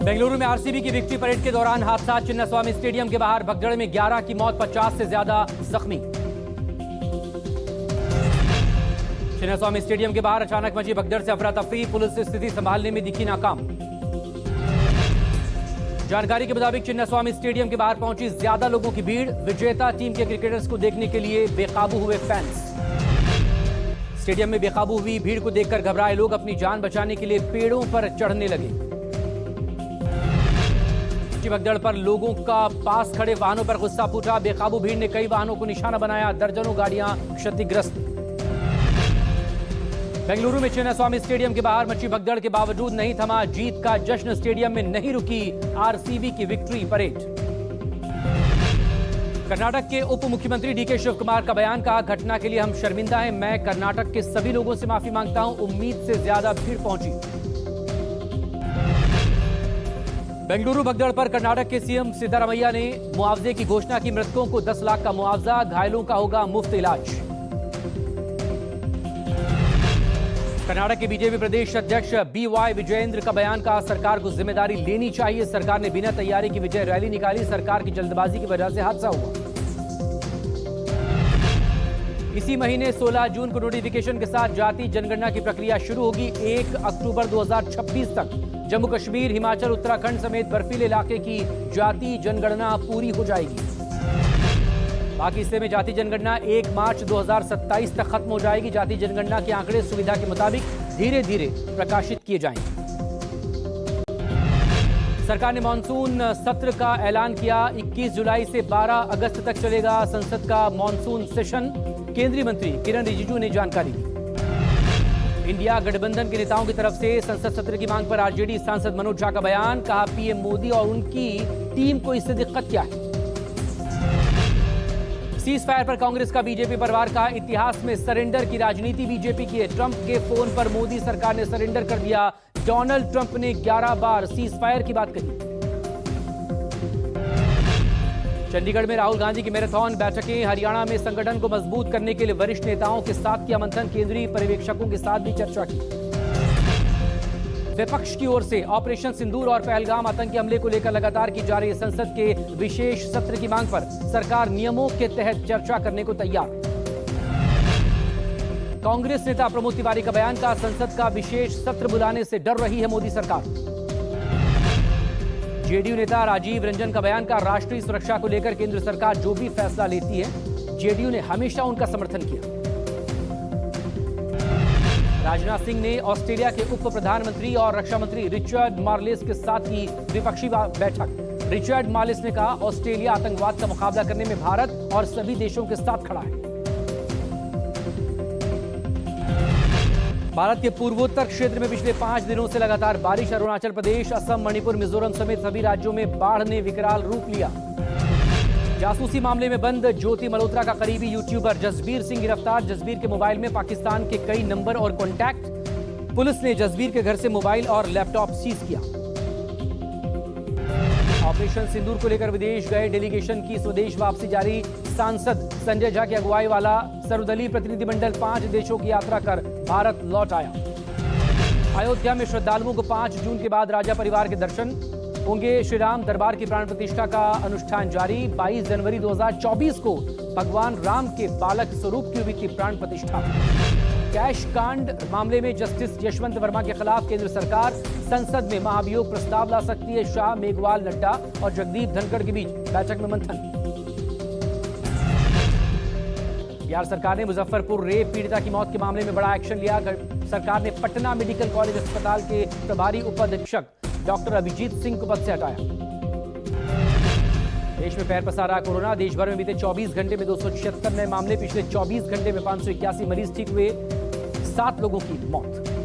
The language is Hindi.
बेंगलुरु में आरसीबी की विक्ट्री परेड के दौरान हादसा। चिन्नास्वामी स्टेडियम के बाहर भगदड़ में 11 की मौत, 50 से ज्यादा जख्मी। चिन्नास्वामी स्टेडियम के बाहर अचानक मची भगदड़ से अफरा तफरी, पुलिस स्थिति संभालने में दिखी नाकाम। जानकारी के मुताबिक चिन्नास्वामी स्टेडियम के बाहर पहुंची ज्यादा लोगों की भीड़। विजेता टीम के क्रिकेटर्स को देखने के लिए बेकाबू हुए फैंस। स्टेडियम में बेकाबू हुई भीड़ को देखकर घबराए लोग अपनी जान बचाने के लिए पेड़ों पर चढ़ने लगे। भगदड़ पर लोगों का पास खड़े वाहनों पर गुस्सा फूटा। बेकाबू भीड़ ने कई वाहनों को निशाना बनाया, दर्जनों गाड़ियां क्षतिग्रस्त। बेंगलुरु में चिन्नास्वामी स्टेडियम के बाहर मची भगदड़ के बावजूद नहीं थमा जीत का जश्न। स्टेडियम में नहीं रुकी आरसीबी की विक्ट्री परेड। कर्नाटक के उप मुख्यमंत्री डीके शिव कुमार का बयान, कहा घटना के लिए हम शर्मिंदा हैं। मैं कर्नाटक के सभी लोगों से माफी मांगता हूं। उम्मीद से ज्यादा भीड़ पहुंची। बेंगलुरु भगदड़ पर कर्नाटक के सीएम सिद्धारमैया ने मुआवजे की घोषणा की। मृतकों को 10 लाख का मुआवजा, घायलों का होगा मुफ्त इलाज। कर्नाटक के बीजेपी प्रदेश अध्यक्ष बीवाई विजयेंद्र का बयान, कहा सरकार को जिम्मेदारी लेनी चाहिए। सरकार ने बिना तैयारी की विजय रैली निकाली। सरकार की जल्दबाजी की वजह से हादसा हुआ। इसी महीने 16 जून को नोटिफिकेशन के साथ जाति जनगणना की प्रक्रिया शुरू होगी। 1 अक्टूबर 2026 तक जम्मू कश्मीर, हिमाचल, उत्तराखंड समेत बर्फीले इलाके की जाति जनगणना पूरी हो जाएगी। बाकी हिस्से में जाति जनगणना 1 मार्च 2027 तक खत्म हो जाएगी। जाति जनगणना के आंकड़े सुविधा के मुताबिक धीरे धीरे प्रकाशित किए जाएंगे। सरकार ने मानसून सत्र का ऐलान किया। 21 जुलाई से 12 अगस्त तक चलेगा संसद का मानसून सेशन। केंद्रीय मंत्री किरण रिजिजू ने जानकारी दी। इंडिया गठबंधन के नेताओं की तरफ से संसद सत्र की मांग पर आरजेडी सांसद मनोज झा का बयान, कहा पीएम मोदी और उनकी टीम को इससे दिक्कत क्या है। सीज फायर पर कांग्रेस का बीजेपी पर वार, कहा इतिहास में सरेंडर की राजनीति बीजेपी की है। ट्रंप के फोन पर मोदी सरकार ने सरेंडर कर दिया। डोनाल्ड ट्रंप ने 11 बार सीज फायर की बात कही। चंडीगढ़ में राहुल गांधी की मैराथन बैठकें। हरियाणा में संगठन को मजबूत करने के लिए वरिष्ठ नेताओं के साथ किया मंथन। केंद्रीय पर्यवेक्षकों के साथ भी चर्चा की। विपक्ष की ओर से ऑपरेशन सिंदूर और पहलगाम आतंकी हमले को लेकर लगातार की जा रही संसद के विशेष सत्र की मांग पर सरकार नियमों के तहत चर्चा करने को तैयार। कांग्रेस नेता प्रमोद तिवारी का बयान, का संसद का विशेष सत्र बुलाने से डर रही है मोदी सरकार। जेडीयू नेता राजीव रंजन का बयान, का राष्ट्रीय सुरक्षा को लेकर केंद्र सरकार जो भी फैसला लेती है जेडीयू ने हमेशा उनका समर्थन किया। राजनाथ सिंह ने ऑस्ट्रेलिया के उप प्रधानमंत्री और रक्षा मंत्री रिचर्ड मार्लेस के साथ की द्विपक्षीय बैठक। रिचर्ड मार्लेस ने कहा ऑस्ट्रेलिया आतंकवाद का मुकाबला करने में भारत और सभी देशों के साथ खड़ा है। भारत के पूर्वोत्तर क्षेत्र में पिछले 5 दिनों से लगातार बारिश। अरुणाचल प्रदेश, असम, मणिपुर, मिजोरम समेत सभी राज्यों में बाढ़ ने विकराल रूप लिया। जासूसी मामले में बंद ज्योति मल्होत्रा का करीबी यूट्यूबर जसबीर सिंह गिरफ्तार। जसबीर के मोबाइल में पाकिस्तान के कई नंबर और कॉन्टैक्ट। पुलिस ने जसबीर के घर से मोबाइल और लैपटॉप सीज किया। ऑपरेशन सिंदूर को लेकर विदेश गए डेलीगेशन की स्वदेश वापसी जारी। सांसद संजय झा की अगुवाई वाला सर्वदलीय प्रतिनिधिमंडल 5 देशों की यात्रा कर भारत लौट आया। अयोध्या में श्रद्धालुओं को 5 जून के बाद राजा परिवार के दर्शन होंगे। श्री राम दरबार की प्राण प्रतिष्ठा का अनुष्ठान जारी। 22 जनवरी 2024 को भगवान राम के बालक स्वरूप की हुई थी प्राण प्रतिष्ठा। कैश कांड मामले में जस्टिस यशवंत वर्मा के खिलाफ केंद्र सरकार संसद में महाभियोग प्रस्ताव ला सकती है। शाह, मेघवाल, नड्डा और जगदीप धनखड़ के बीच बैठक में मंथन। बिहार सरकार ने मुजफ्फरपुर रेप पीड़िता की मौत के मामले में बड़ा एक्शन लिया। सरकार ने पटना मेडिकल कॉलेज अस्पताल के प्रभारी उपाधीक्षक डॉक्टर अभिजीत सिंह को पद से हटाया। देश में पैर पसारा कोरोना। देश भर में बीते 24 घंटे में 276 नए मामले। पिछले 24 घंटे में 581 मरीज ठीक हुए। 7 लोगों की मौत।